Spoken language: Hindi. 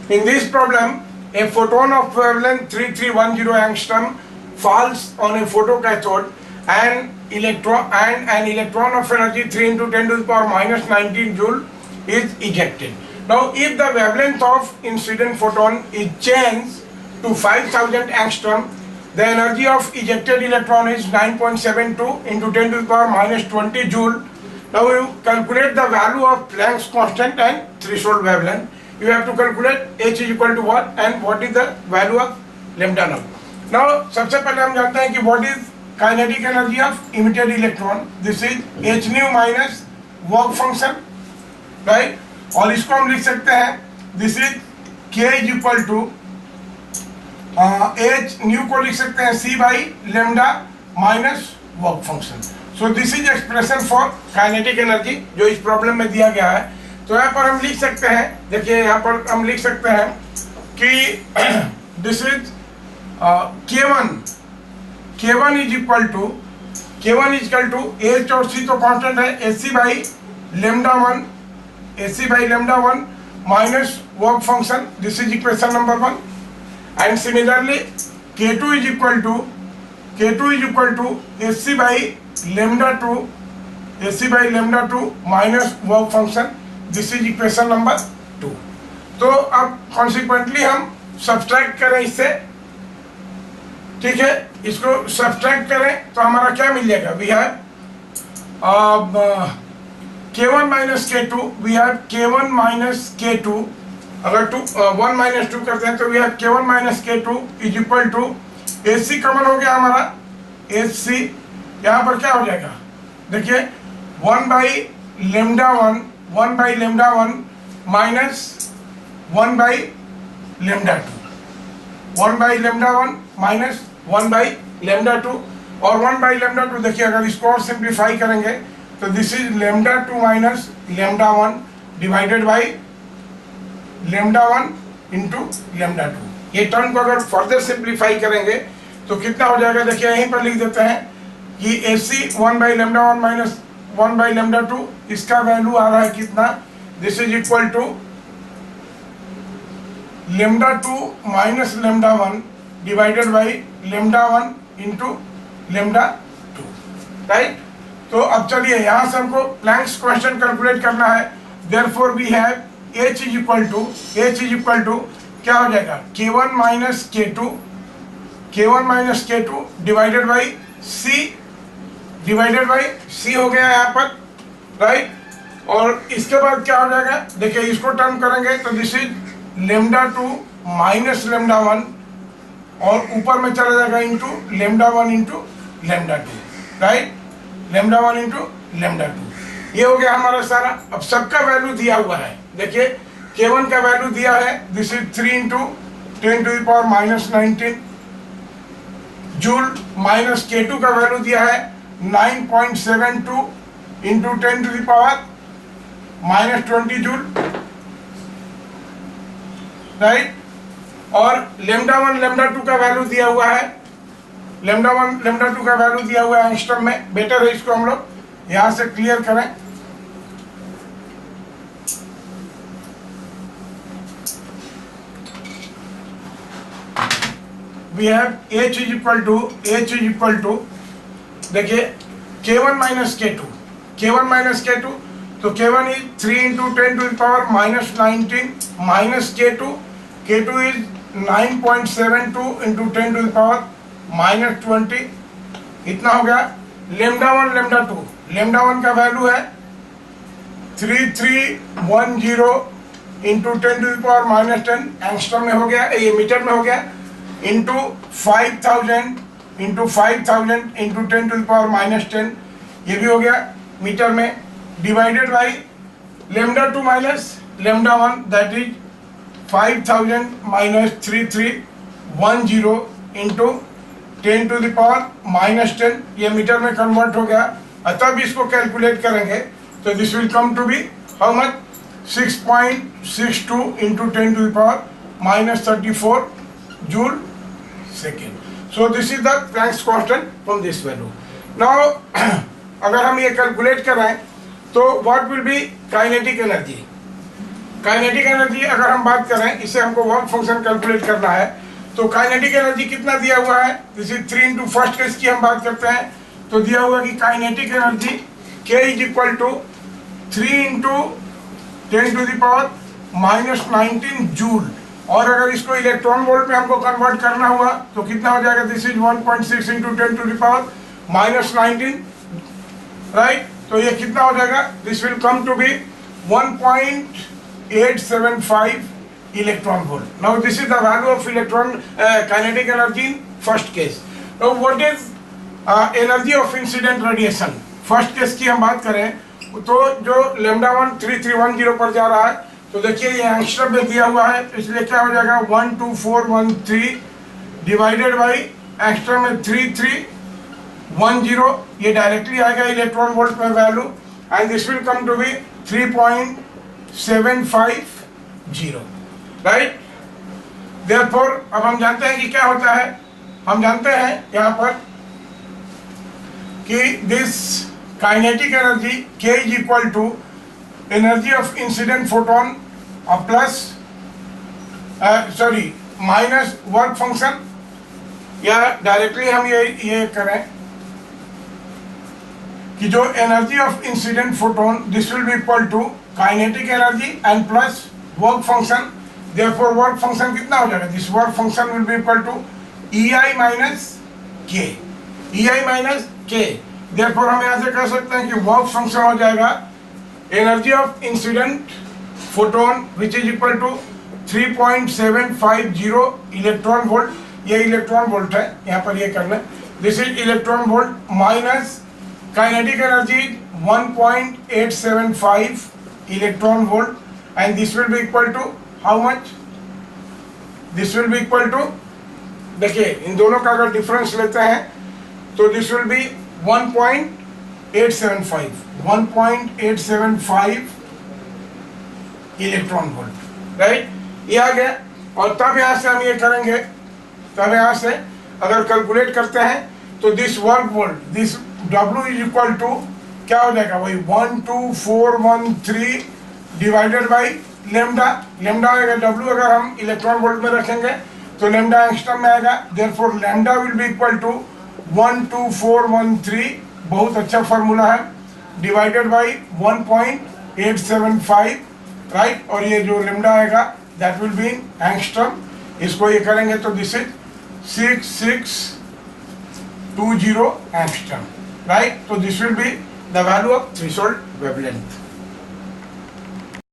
In this problem, a photon of wavelength 3310 angstrom falls on a photocathode and an electron of energy 3 into 10 to the power minus 19 joule is ejected. Now, if the wavelength of incident photon is changed to 5000 angstrom, the energy of ejected electron is 9.72 into 10 to the power minus 20 joule. Now you calculate the value of Planck's constant and threshold wavelength. You have to calculate h is equal to what and what is the value of lambda naught. Now सबसे पहले हम जानते हैं कि what is kinetic energy of emitted electron. This is h nu minus work function, right? और इसको हम लिख सकते हैं this is k is equal to h nu को लिख सकते हैं c by lambda minus work function. So this is expression for kinetic energy जो इस प्रॉब्लम में दिया गया है. तो यहाँ पर हम लिख सकते हैं, देखिए यहाँ पर हम लिख सकते हैं कि this is K1 is equal to H और C तो कांस्टेंट है, AC by lambda 1 minus work function. This is equation number 1. And similarly K2 is equal to AC by lambda 2 minus work function. This is equation number 2. तो अब कॉन्सिक्वेंटली हम सब्सट्रैक्ट करें इससे, ठीक है, इसको सब्सट्रैक्ट करें तो हमारा क्या मिल जाएगा. We have K1 minus K2, we have K1 minus K2. अगर 1 माइनस 2 करते हैं तो we have K1 minus K2 is equal to AC common हो गया हमारा, AC यहाँ पर क्या हो जाएगा, देखिए 1 by lambda 1 minus 1 by lambda 2, 1 by lambda 1 minus 1 by lambda 2. और 1 बाई lambda 2 देखिए अगर इसको और सिंप्लीफाई करेंगे तो this is lambda 2 minus lambda 1 divided by lambda 1 into lambda 2. ये टर्म को अगर फर्दर सिंप्लीफाई करेंगे तो कितना हो जाएगा, देखिए यहीं पर लिख देते हैं कि AC 1 by lambda 1 minus 1 by lambda 2, इसका वैल्यू आ रहा है कितना, this is equal to lambda 2 minus lambda 1 divided by lambda 1 into lambda 2, right. तो अब चलिए यहाँ से हमको प्लैंक्स कांस्टेंट कैलकुलेट करना है. Therefore we have h is equal to क्या हो जाएगा, K1 minus K2 divided by C हो गया यहाँ पर, राइट. और इसके बाद क्या हो जाएगा, देखिए इसको टर्म करेंगे तो this is lambda 2 minus lambda 1 और ऊपर में चला जाएगा into lambda 1 into lambda 2, right, lambda 1 into lambda 2. ये हो गया हमारा सारा. अब सबका वैल्यू दिया हुआ है, देखिए K1 का वैल्यू दिया है, this is 3 into 10 to the power minus 19 joule, minus K2 का वैल्यू दिया है 9.72 into 10 to the power minus 20 joule, right. और lambda 1 lambda 2 का वैल्यू दिया हुआ है, lambda 1 lambda 2 का वैल्यू दिया हुआ है एंगस्ट्रम में. बेटर है इसको हम लोग यहाँ से क्लियर करें. We have h is equal to देखिए K1 माइनस K2, तो K1 is 3 into 10 to the power minus 19 minus K2 is 9.72 into 10 to the power minus 20. इतना हो गया. lambda 1 lambda 1 का वैल्यू है 3310 into 10 to the power minus 10 angstrom में हो गया, ये मीटर में हो गया, into 5000 into 10 to the power minus 10, ये भी हो गया मीटर में, divided by lambda 2 minus lambda 1 that is 5000 minus 3310 into 10 to the power minus 10, ये मीटर में कन्वर्ट हो गया. तब इसको कैलकुलेट करेंगे तो this will come to be how much, 6.62 into 10 to the power minus 34 joule second. So this is the Planck's constant from this value. Now अगर हम ये कैलकुलेट करें तो what will be kinetic energy? Kinetic energy अगर हम बात करें, इसे हमको वर्क फंक्शन कैलकुलेट करना है, तो काइनेटिक एनर्जी कितना दिया हुआ है, this is 3 into first case की हम बात करते हैं, तो दिया हुआ कि kinetic energy K is equal to 3 into 10 to the power -19 joule, और अगर इसको इलेक्ट्रॉन वोल्ट में हमको कन्वर्ट करना हुआ तो कितना हो जाएगा, this is 1.6 into 10 to the power -19, right. तो ये कितना हो जाएगा, this will come to be 1.875 electron volt. Now this is the value of electron kinetic energy in first case. Now what is energy of incident radiation, first case की हम बात करें तो जो λ1 3310 पर जा रहा है, तो देखिए ये एंगस्ट्रम में दिया हुआ है, इसलिए क्या हो जाएगा 12413 डिवाइडेड बाई एंगस्ट्रम में 3310, ये डायरेक्टली आएगा इलेक्ट्रॉन वोल्ट पर value, and this will come to be 3.750, right. Therefore अब हम जानते हैं कि क्या होता है, हम जानते हैं यहाँ पर कि this kinetic energy K is equal to energy of incident photon plus minus work function, या डायरेक्टली हम ये करें कि जो energy of incident photon this will be equal to kinetic energy and plus work function. Therefore work function कितना हो जाएगा, this work function will be equal to EI minus K। Therefore हम यहाँ से कह सकते हैं कि वर्क फंक्शन हो जाएगा energy of incident photon which is equal to 3.750 electron volt, ये इलेक्ट्रॉन वोल्ट है यहाँ पर ये करना, this is electron volt minus kinetic energy 1.875 electron volt, and this will be equal to how much, this will be equal to, देखिए इन दोनों का अगर डिफरेंस लेते हैं तो this will be 1.875 electron volt, right. ये आ गया, और तब यहाँ से हम ये करेंगे, तब यहाँ से अगर कैलकुलेट करते हैं तो this work volt, this W is equal to क्या हो जाएगा, वही 12413 डिवाइडेड बाई लेमडा आएगा, W अगर हम इलेक्ट्रॉन वोल्ट में रखेंगे तो लेमडा एंगस्ट्रम में आएगा, therefore lambda will be equal to 12413, बहुत अच्छा फार्मूला है, डिवाइडेड बाई 1.875, राइट, और ये जो लेमडा आएगा दैट विल बी एंगस्ट्रम, इसको ये करेंगे तो दिस इज 6620 एंगस्ट्रम, राइट। तो this will be the value of threshold wavelength.